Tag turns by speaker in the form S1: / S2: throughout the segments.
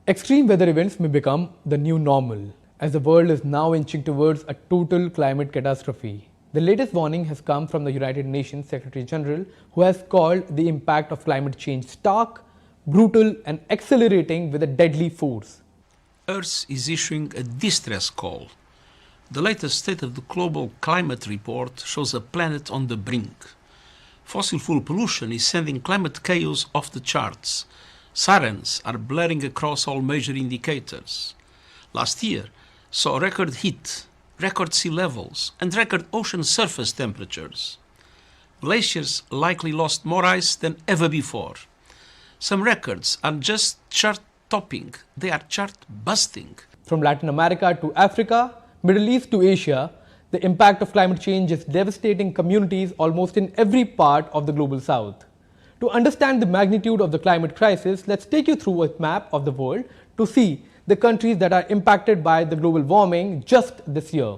S1: Extreme weather events may become the new normal, as the world is now inching towards a total climate catastrophe. The latest warning has come from the United Nations Secretary General, who has called the impact of climate change stark, brutal, and accelerating with a deadly force.
S2: Earth is issuing a distress call. The latest State of the Global Climate Report shows a planet on the brink. Fossil fuel pollution is sending climate chaos off the charts. Sirens are blaring across all major indicators. Last year saw record heat, record sea levels, and record ocean surface temperatures. Glaciers likely lost more ice than ever before. Some records aren't just chart-topping, they are chart-busting.
S1: From Latin America to Africa, Middle East to Asia, the impact of climate change is devastating communities almost in every part of the global south. To understand the magnitude of the climate crisis, let's take you through a map of the world to see the countries that are impacted by the global warming just this year.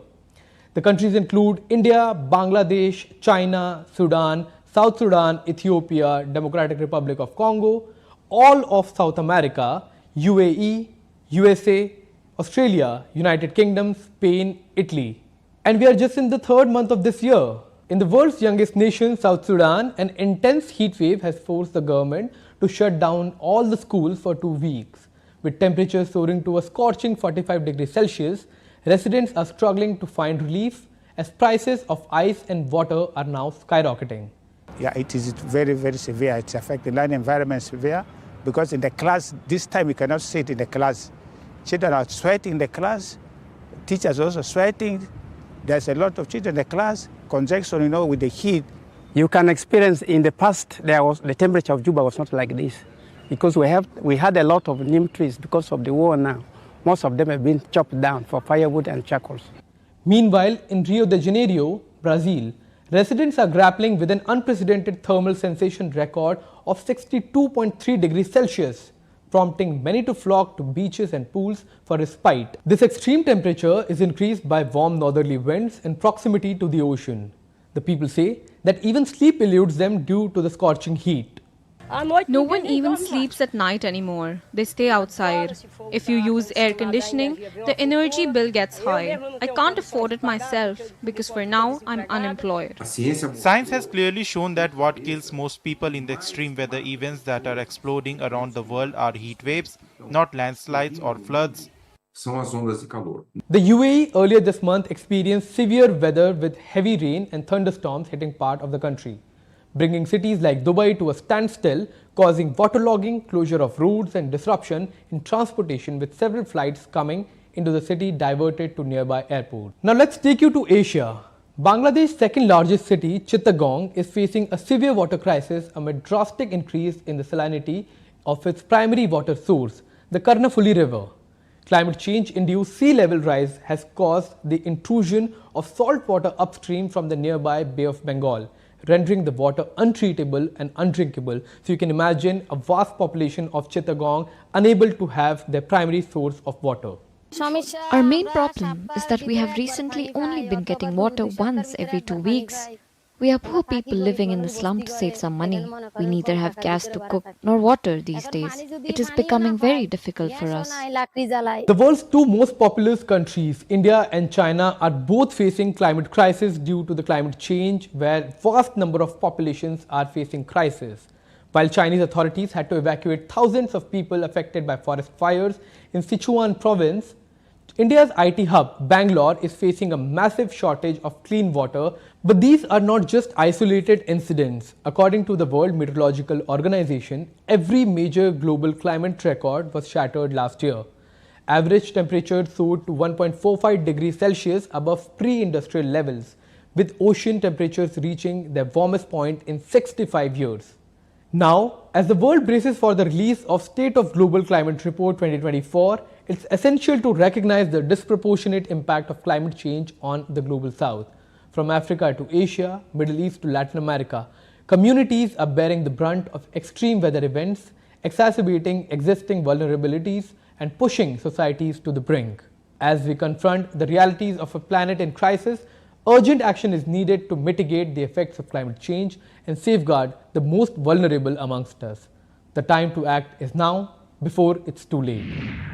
S1: The countries include India, Bangladesh, China, Sudan, South Sudan, Ethiopia, Democratic Republic of Congo, all of South America, UAE, USA, Australia, United Kingdom, Spain, Italy. And we are just in the third month of this year. In the world's youngest nation, South Sudan, an intense heat wave has forced the government to shut down all the schools for 2 weeks. With temperatures soaring to a scorching 45 degrees Celsius, residents are struggling to find relief as prices of ice and water are now skyrocketing.
S3: Yeah, it is very, very severe. It's affecting the learning environment severe because in the class, this time we cannot sit in the class. Children are sweating in the class, teachers are also sweating. There's a lot of children in the class, conjunction, with the heat.
S4: You can experience in the past, the temperature of Juba was not like this because we had a lot of neem trees because of the war now. Most of them have been chopped down for firewood and charcoals.
S1: Meanwhile, in Rio de Janeiro, Brazil, residents are grappling with an unprecedented thermal sensation record of 62.3 degrees Celsius, prompting many to flock to beaches and pools for respite. This extreme temperature is increased by warm northerly winds and proximity to the ocean. The people say that even sleep eludes them due to the scorching heat.
S5: No one even sleeps at night anymore. They stay outside. If you use air conditioning, the energy bill gets high. I can't afford it myself because for now I'm unemployed.
S6: Science has clearly shown that what kills most people in the extreme weather events that are exploding around the world are heat waves, not landslides or floods.
S1: The UAE earlier this month experienced severe weather with heavy rain and thunderstorms hitting part of the country, bringing cities like Dubai to a standstill, causing waterlogging, closure of roads and disruption in transportation, with several flights coming into the city diverted to nearby airports. Now let's take you to Asia. Bangladesh's second largest city, Chittagong, is facing a severe water crisis amid drastic increase in the salinity of its primary water source, the Karnafuli River. Climate change-induced sea level rise has caused the intrusion of salt water upstream from the nearby Bay of Bengal, rendering the water untreatable and undrinkable. So you can imagine a vast population of Chittagong unable to have their primary source of water.
S7: Our main problem is that we have recently only been getting water once every 2 weeks. We are poor people living in the slum to save some money. We neither have gas to cook nor water these days. It is becoming very difficult for us.
S1: The world's two most populous countries, India and China, are both facing climate crisis due to the climate change, where vast number of populations are facing crisis. While Chinese authorities had to evacuate thousands of people affected by forest fires in Sichuan province, India's IT hub, Bangalore, is facing a massive shortage of clean water. But these are not just isolated incidents. According to the World Meteorological Organization, every major global climate record was shattered last year. Average temperatures soared to 1.45 degrees Celsius above pre-industrial levels, with ocean temperatures reaching their warmest point in 65 years. Now, as the world braces for the release of State of Global Climate Report 2024, it's essential to recognize the disproportionate impact of climate change on the global south. From Africa to Asia, Middle East to Latin America, communities are bearing the brunt of extreme weather events, exacerbating existing vulnerabilities and pushing societies to the brink. As we confront the realities of a planet in crisis, urgent action is needed to mitigate the effects of climate change and safeguard the most vulnerable amongst us. The time to act is now. before it's too late.